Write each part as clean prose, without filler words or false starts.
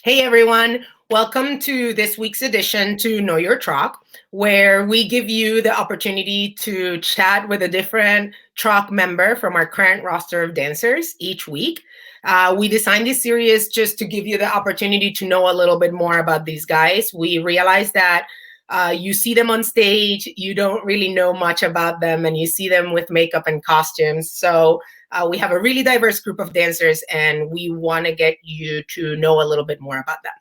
Hey everyone, welcome to this week's edition to Know Your Trock, where we give you the opportunity to chat with a different Trock member from our current roster of dancers each week. We designed this series just to give you the opportunity to know a little bit more about these guys. We realize that you see them on stage, you don't really know much about them, and you see them with makeup and costumes. So we have a really diverse group of dancers, and we want to get you to know a little bit more about them.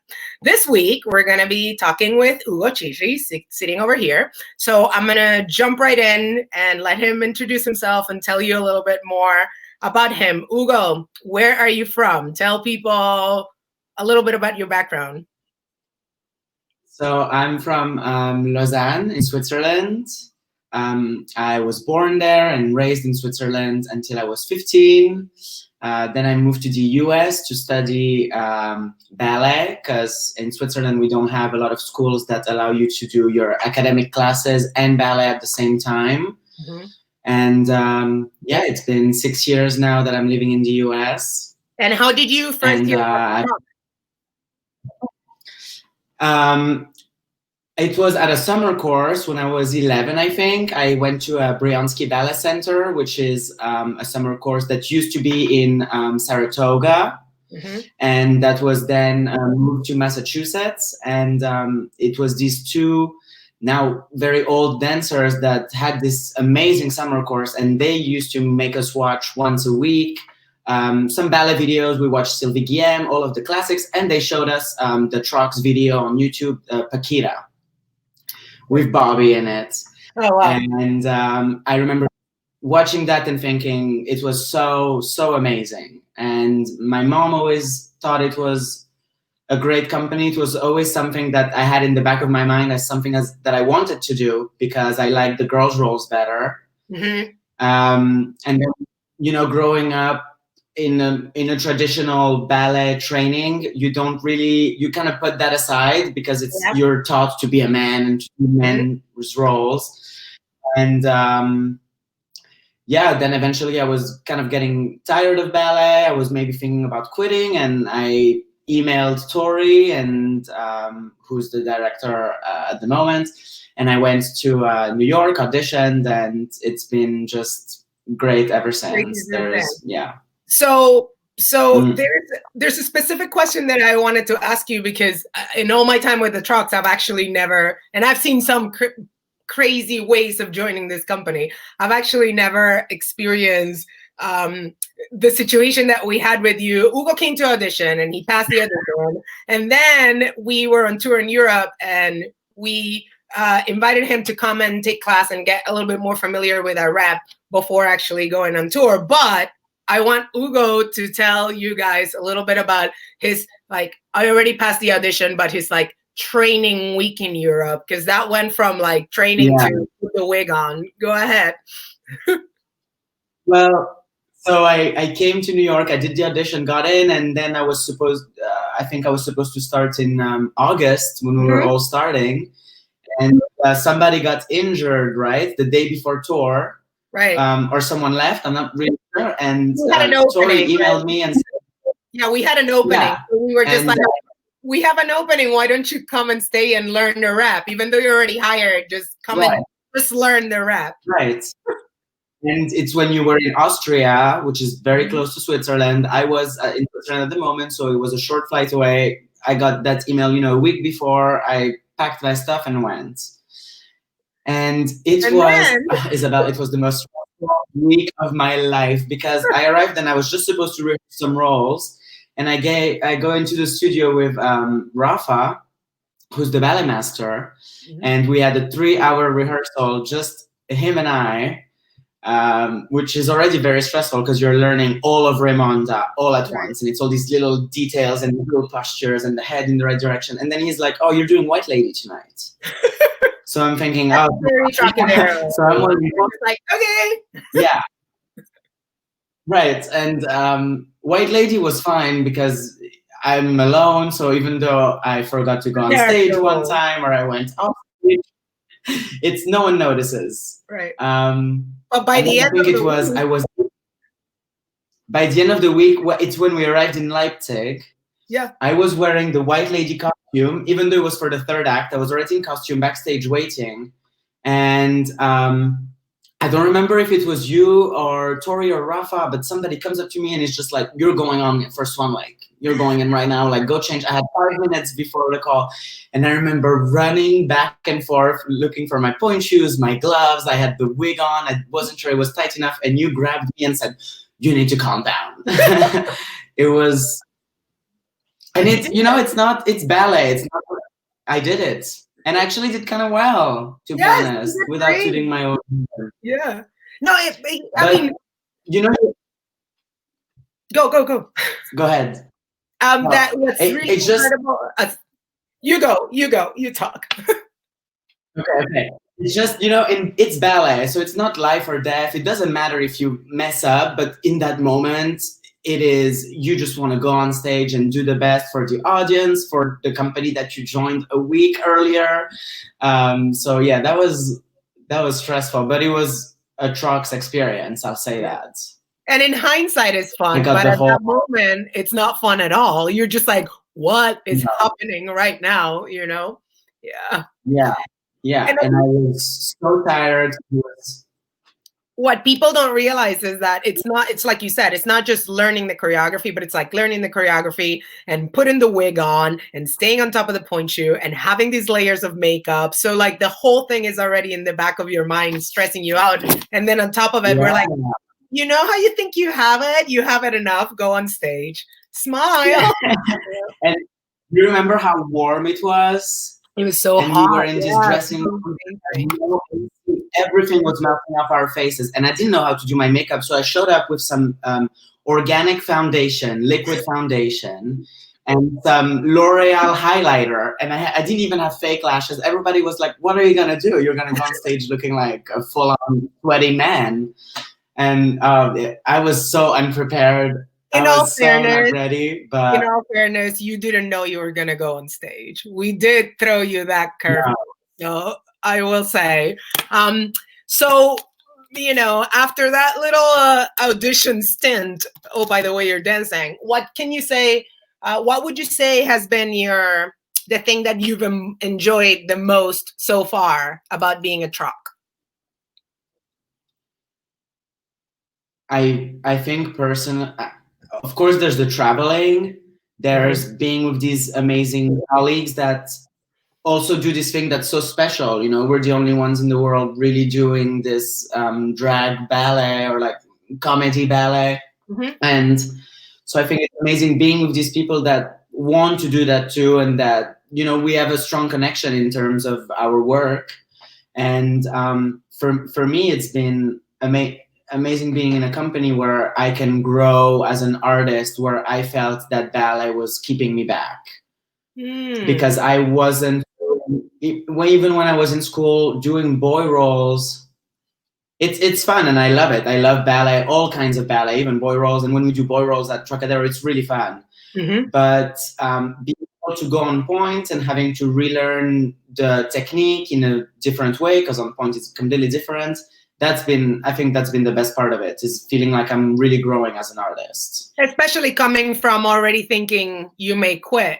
This week, we're going to be talking with Ugo Ciri, sitting over here. So I'm going to jump right in and let him introduce himself and tell you a little bit more about him. Ugo, where are you from? Tell people a little bit about your background. So I'm from Lausanne in Switzerland. I was born there and raised in Switzerland until I was 15. Then I moved to the US to study ballet, because in Switzerland we don't have a lot of schools that allow you to do your academic classes and ballet at the same time. Mm-hmm. And it's been 6 years now that I'm living in the US. And how did you first hear It was at a summer course when I was 11, I think. I went to a Briansky Ballet Center, which is a summer course that used to be in Saratoga. Mm-hmm. And that was then moved to Massachusetts. And it was these two now very old dancers that had this amazing summer course. And they used to make us watch once a week some ballet videos. We watched Sylvie Guillem, all of the classics. And they showed us the Trox video on YouTube, Paquita, with Bobby in it. Oh, wow. And I remember watching that and thinking it was so amazing. And my mom always thought it was a great company. It was always something that I had in the back of my mind as something that I wanted to do, because I liked the girls' roles better. Mm-hmm. And then, growing up in a traditional ballet training, you kind of put that aside, because you're taught to be a man and to do men's roles. And then eventually I was kind of getting tired of ballet. I was maybe thinking about quitting, and I emailed Tori, and who's the director at the moment, and I went to New York, auditioned, and it's been just great ever since. So there's a specific question that I wanted to ask you, because in all my time with the Trox, I've actually never, and I've seen some crazy ways of joining this company. I've actually never experienced the situation that we had with you. Ugo came to audition and he passed the audition, and then we were on tour in Europe, and we invited him to come and take class and get a little bit more familiar with our rep before actually going on tour. But I want Ugo to tell you guys a little bit about his, I already passed the audition, but his training week in Europe, because that went from training to put the wig on. Go ahead. Well, so I came to New York, I did the audition, got in, and then I was supposed to start in August when we were all starting. And somebody got injured, right, the day before tour. Right. Or someone left, I'm not really sure. And Tori emailed me and said, yeah, we had an opening. Yeah. So we were just we have an opening. Why don't you come and stay and learn the rap? Even though you're already hired, just come and just learn the rap. Right. And it's when you were in Austria, which is very close to Switzerland. I was in Switzerland at the moment, so it was a short flight away. I got that email, a week before. I packed my stuff and went. And Isabel, it was the most stressful week of my life, because I arrived and I was just supposed to rehearse some roles. And I go into the studio with Rafa, who's the ballet master. Mm-hmm. And we had a 3-hour rehearsal, just him and I, which is already very stressful, because you're learning all of Raimonda all at once. And it's all these little details and little postures and the head in the right direction. And then he's like, oh, you're doing White Lady tonight. So I'm thinking, very Trockadero. So I'm okay. Yeah. Right. And White Lady was fine, because I'm alone. So even though I forgot to go on stage one time, or I went off stage, it's no one notices. Right. But by the end of the week, by the end of the week, it's when we arrived in Leipzig. Yeah. I was wearing the white lady costume, even though it was for the third act. I was already in costume backstage waiting. And I don't remember if it was you or Tori or Rafa, but somebody comes up to me and it's just like, you're going on first one, like, you're going in right now, like, go change. I had 5 minutes before the call. And I remember running back and forth, looking for my point shoes, my gloves. I had the wig on. I wasn't sure it was tight enough. And you grabbed me and said, you need to calm down. It was... And it's, it's ballet. It's not, I did it. And I actually did kind of well, to be honest, without tooting my own. Yeah. No, I mean, go. Go ahead. That what's really it's just incredible. You go. You talk. Okay. It's just, it's ballet, so it's not life or death. It doesn't matter if you mess up, but in that moment, it is, you just want to go on stage and do the best for the audience, for the company that you joined a week earlier. So yeah, that was stressful, but it was a Trox experience, I'll say that. And in hindsight, it's fun, but at that moment, it's not fun at all. You're just like, what is happening right now? Yeah. And I was so tired. What people don't realize is that it's like you said, it's not just learning the choreography, but it's like learning the choreography and putting the wig on and staying on top of the point shoe and having these layers of makeup. So like the whole thing is already in the back of your mind, stressing you out. And then on top of it, we're like, you know how you think you have it enough, go on stage, smile. And you remember how warm it was? It was so hot. And we were in this dressing room. Everything was melting off our faces. And I didn't know how to do my makeup. So I showed up with some organic foundation, liquid foundation, and some L'Oreal highlighter. And I didn't even have fake lashes. Everybody was like, what are you going to do? You're going to go on stage looking like a full-on sweaty man. And I was so unprepared. In all fairness, you didn't know you were going to go on stage. We did throw you that curve. So I will say. So, after that little audition stint, oh, by the way, you're dancing. What can you say? What would you say has been the thing that you've enjoyed the most so far about being a Troc? I think personally, of course, there's the traveling. There's being with these amazing colleagues that also do this thing that's so special. We're the only ones in the world really doing this drag ballet or like comedy ballet. And so I think it's amazing being with these people that want to do that too, and that, we have a strong connection in terms of our work. And for me, it's been amazing being in a company where I can grow as an artist, where I felt that ballet was keeping me back. Because I wasn't, even when I was in school doing boy roles, it's fun and I love it. I love ballet, all kinds of ballet, even boy roles. And when we do boy roles at Trockadero, it's really fun. But being able to go on point and having to relearn the technique in a different way, because on point it's completely different. I think that's been the best part of it, is feeling like I'm really growing as an artist. Especially coming from already thinking you may quit,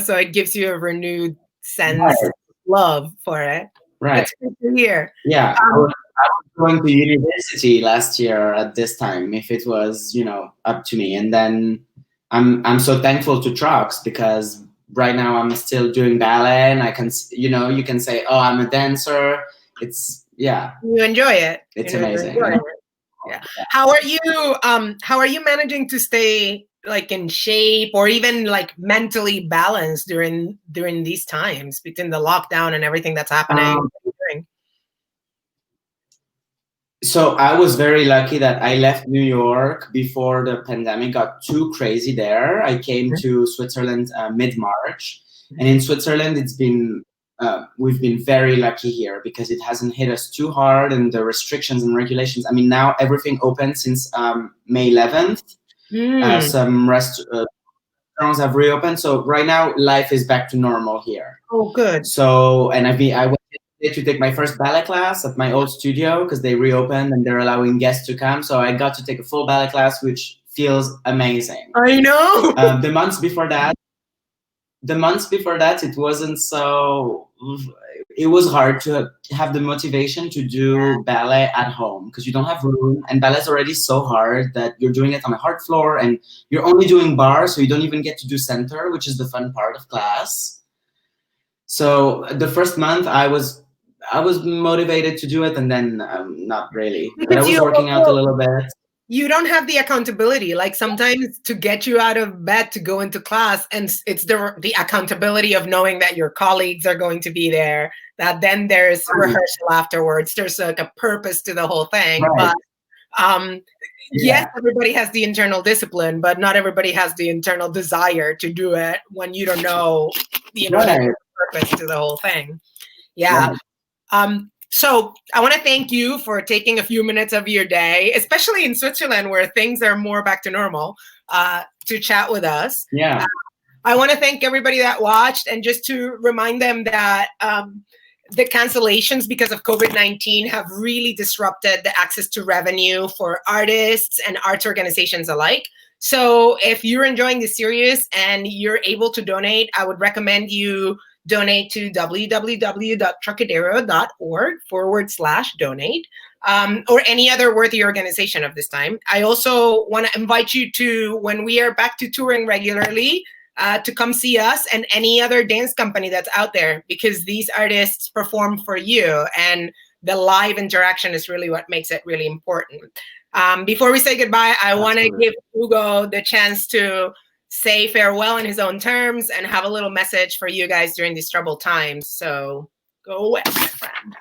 so it gives you a renewed sense of love for it. Right. That's good to hear. Yeah. I was going to university last year at this time, if it was, up to me. And then I'm so thankful to Trox, because right now I'm still doing ballet, and I can, you can say, oh, I'm a dancer. Yeah. You enjoy it. It's amazing. Yeah. How are you managing to stay like in shape or even like mentally balanced during these times between the lockdown and everything that's happening? So I was very lucky that I left New York before the pandemic got too crazy there. I came to Switzerland mid-March, and in Switzerland we've been very lucky here because it hasn't hit us too hard, and the restrictions and regulations. I mean, now everything opened since May 11th. Some restaurants have reopened. So right now life is back to normal here. Oh, good. So, and I went to take my first ballet class at my old studio because they reopened and they're allowing guests to come. So I got to take a full ballet class, which feels amazing. I know. The months before that, the months before that, it wasn't so. It was hard to have the motivation to do ballet at home because you don't have room, and ballet is already so hard that you're doing it on a hard floor, and you're only doing bar, so you don't even get to do center, which is the fun part of class. So the first month, I was motivated to do it, and then not really. But I was working out a little bit. You don't have the accountability. Like sometimes to get you out of bed to go into class, and it's the accountability of knowing that your colleagues are going to be there, that then there's rehearsal afterwards. There's like a purpose to the whole thing. Right. But yes, everybody has the internal discipline, but not everybody has the internal desire to do it when you don't know, that there's purpose to the whole thing. Yeah. Right. So I want to thank you for taking a few minutes of your day, especially in Switzerland where things are more back to normal, to chat with us. Yeah. I want to thank everybody that watched, and just to remind them that the cancellations because of COVID-19 have really disrupted the access to revenue for artists and arts organizations alike. So if you're enjoying this series and you're able to donate, I would recommend you donate to www.trockadero.org/donate, or any other worthy organization of this time. I also want to invite you to, when we are back to touring regularly, to come see us and any other dance company that's out there, because these artists perform for you, and the live interaction is really what makes it really important. Before we say goodbye, I want to give Ugo the chance to say farewell in his own terms and have a little message for you guys during these troubled times. So go ahead, my friend.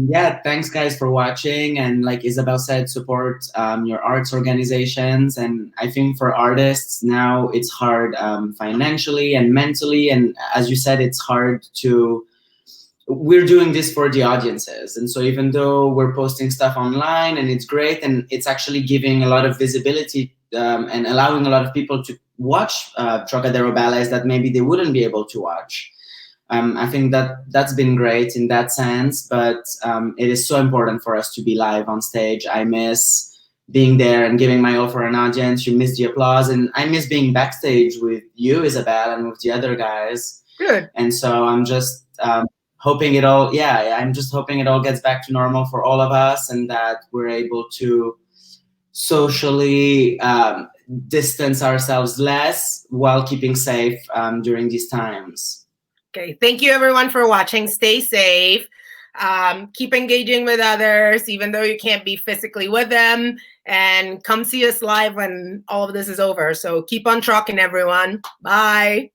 Yeah, thanks guys for watching, and like Isabel said, support your arts organizations. And I think for artists now it's hard financially and mentally, and as you said, it's hard to, we're doing this for the audiences, and so even though we're posting stuff online and it's great and it's actually giving a lot of visibility and allowing a lot of people to watch Trockadero ballets that maybe they wouldn't be able to watch. I think that's been great in that sense, but it is so important for us to be live on stage. I miss being there and giving my all for an audience. You miss the applause, and I miss being backstage with you, Isabel, and with the other guys. Good. And so I'm just hoping it all, I'm just hoping it all gets back to normal for all of us, and that we're able to socially distance ourselves less while keeping safe during these times. Okay, thank you everyone for watching. Stay safe. Keep engaging with others, even though you can't be physically with them, and come see us live when all of this is over. So keep on trucking, everyone. Bye.